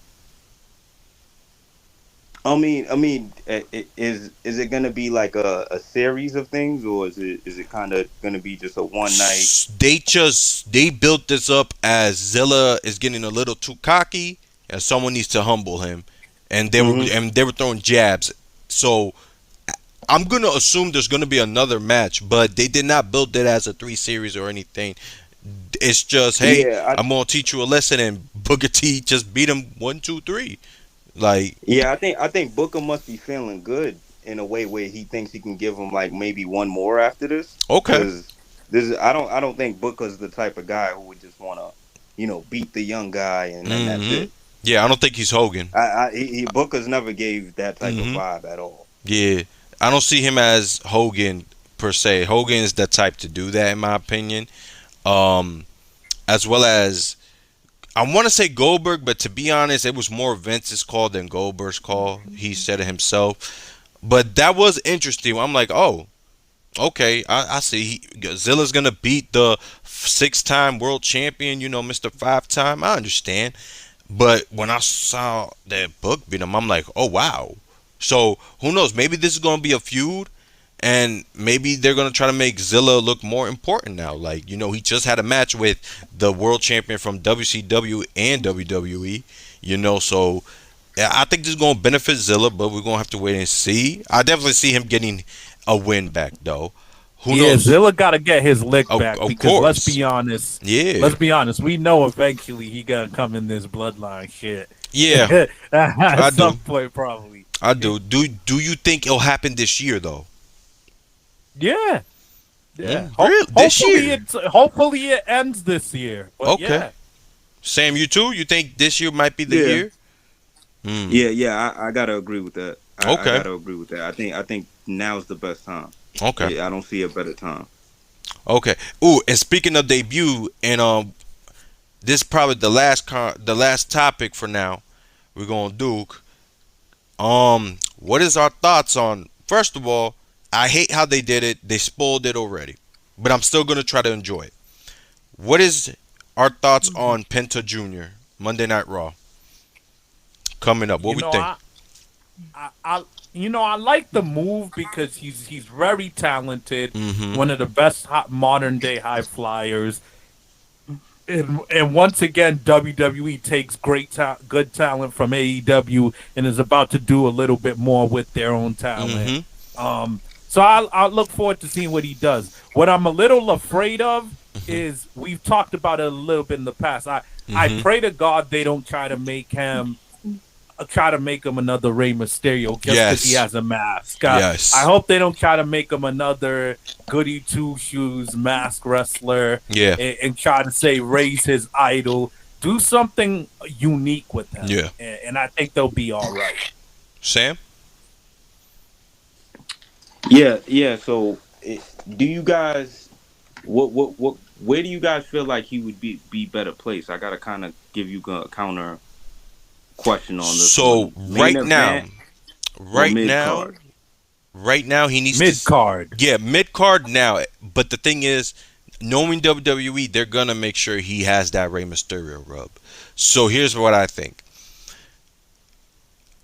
Is it gonna be like a series of things, or is it kind of gonna be just a one night? They built this up as Zilla is getting a little too cocky, and someone needs to humble him, Mm-hmm. and they were throwing jabs. So I'm gonna assume there's gonna be another match, but they did not build it as a 3 series or anything. It's just, hey, Yeah, I'm gonna teach you a lesson, and Booker T just beat him 1, 2, 3. Like, I think Booker must be feeling good in a way where he thinks he can give him like maybe one more after this. okay. Because this is I don't think Booker's the type of guy who would just want to, beat the young guy and that's Hmm. it. Yeah, I don't think he's Hogan. Booker's never gave that type of Hmm. vibe at all. Yeah, I don't see him as Hogan per se. Hogan is the type to do that, in my opinion. Um, as well as I want to say Goldberg, but to be honest, it was more Vince's call than Goldberg's call. He said it himself. But that was interesting. I'm like, oh, okay, I see. Zilla's gonna beat the 6-time world champion. Mr. 5-time. I understand. But when I saw that Book beat him, I'm like, oh wow. So who knows? Maybe this is gonna be a feud, and maybe they're gonna try to make Zilla look more important now. Like, he just had a match with the world champion from WCW and WWE. So yeah, I think this is gonna benefit Zilla, but we're gonna have to wait and see. I definitely see him getting a win back though. Who Yeah, knows? Zilla got to get his lick back Of because course. Yeah. let's be honest, we know eventually he gonna come in this bloodline shit Yeah, at I some do. point probably. I do. Do you think it'll happen this year though? Yeah, yeah. Really? This year? Hopefully it ends this year. But Okay. yeah, Sam, you too? You think this year might be the Yeah, year? Hmm. yeah. I gotta agree with that. I Okay. gotta agree with that. I think now's the best time. Okay. Yeah, I don't see a better time. Okay. Ooh, and speaking of debut, and this is probably the last topic for now. We're gonna do. What is our thoughts on? First of all, I hate how they did it. They spoiled it already, but I'm still gonna try to enjoy it. What is our thoughts on Penta Jr. Monday Night Raw coming up? What you we know think? I I like the move because he's very talented, Mm-hmm. one of the best modern day high flyers. And once again, WWE takes good talent from AEW and is about to do a little bit more with their own talent. Mm-hmm. So I look forward to seeing what he does. What I'm a little afraid of is we've talked about it a little bit in the past. I Mm-hmm. pray to God they don't try to make him another Rey Mysterio just because he Yes. has a mask. I Yes. hope they don't try to make him another goody two shoes mask wrestler Yeah. and try to say Rey's his idol. Do something unique with him, Yeah. and I think they'll be all right. Sam? Yeah, yeah. So, do you guys, where do you guys feel like he would be better placed? I gotta kind of give you a counter question on this So one. Main event or right mid now, card? right now he needs Mid card. yeah, mid card now. But the thing is, knowing WWE, they're gonna make sure he has that Rey Mysterio rub. So here's what I think.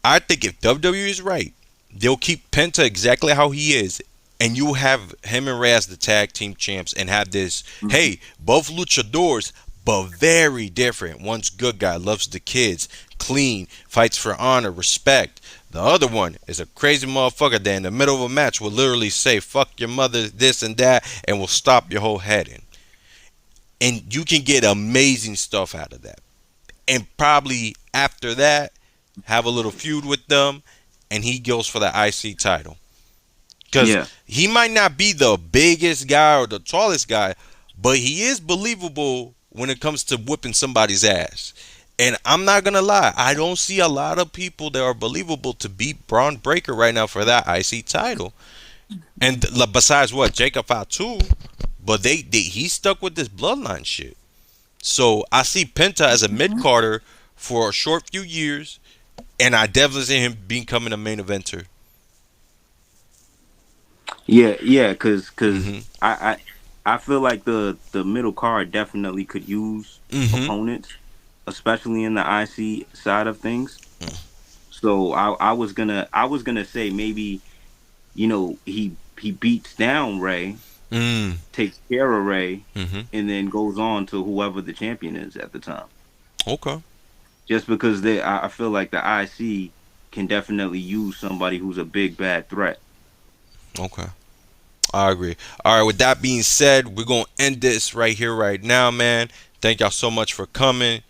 I think if WWE is right, they'll keep Penta exactly how he is, and you have him and Rey as the tag team champs, and have this. Mhm. Hey, both luchadors, but very different. One's good guy, loves the kids, clean, fights for honor, respect. The other one is a crazy motherfucker that in the middle of a match will literally say "fuck your mother," this and that, and will stop your whole head in. And you can get amazing stuff out of that. And probably after that, have a little feud with them, and he goes for the IC title. Because Yeah, he might not be the biggest guy or the tallest guy, but he is believable when it comes to whipping somebody's ass. And I'm not gonna lie, I don't see a lot of people that are believable to beat Braun Breaker right now for that IC title. And besides what, Jacob Fatu, but he stuck with this bloodline shit. So I see Penta as a mid Carter for a short few years, and I definitely see him becoming a main eventer. Yeah, yeah, cause Hmm. I feel like the middle card definitely could use Hmm. opponents, especially in the IC side of things. So I was gonna say maybe he beats down Ray, Mm. takes care of Ray, Hmm. and then goes on to whoever the champion is at the time. Okay. Just because I feel like the IC can definitely use somebody who's a big bad threat. Okay. I agree. All right. With that being said, we're gonna end this right here, right now, man. Thank y'all so much for coming.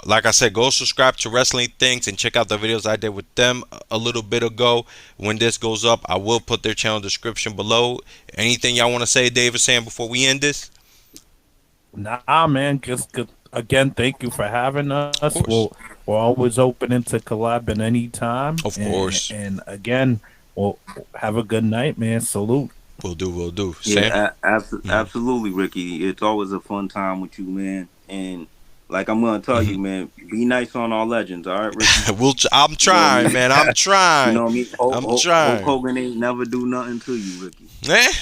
Like I said, go subscribe to Wrestling Things and check out the videos I did with them a little bit ago. When this goes up, I will put their channel description below. Anything y'all want to say, Dave, or Sam, before we end this? Nah, man. Just again, thank you for having Of us. course. We're always open into collabing anytime. Of course. And again, well, have a good night, man. Salute. We'll do. We'll do. Yeah, Sam. Hmm. absolutely, Ricky. It's always a fun time with you, man. And like I'm gonna tell Hmm. you, man, be nice on our legends, all right, Ricky. I'm You know what I trying, mean? man. I'm You trying. know what I mean? I'm Hulk trying. Hogan ain't never do nothing to you, Ricky. Eh?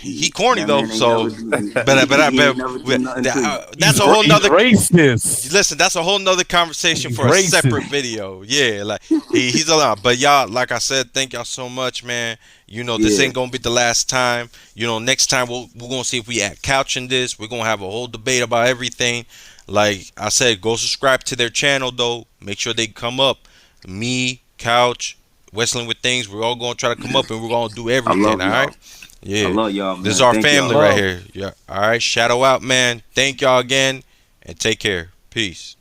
He corny That though, man ain't never so do. but He ain't never do nothing to you. that's a whole He's nother. racist. Listen, that's a whole nother conversation He's for a separate racist. video. Yeah, like he's a lot. But y'all, like I said, thank y'all so much, man. This Yeah, ain't gonna be the last time. Next time we're gonna see if we add couch in this. We're gonna have a whole debate about everything. Like I said, go subscribe to their channel though. Make sure they come up. Me, Couch, Wrestling with Things. We're all gonna try to come up and we're gonna do I everything. love All right. y'all. I Yeah. love y'all, This is man. our Thank family y'all. right Love. here. Yeah. All right. Shadow out, man. Thank y'all again and take care. Peace.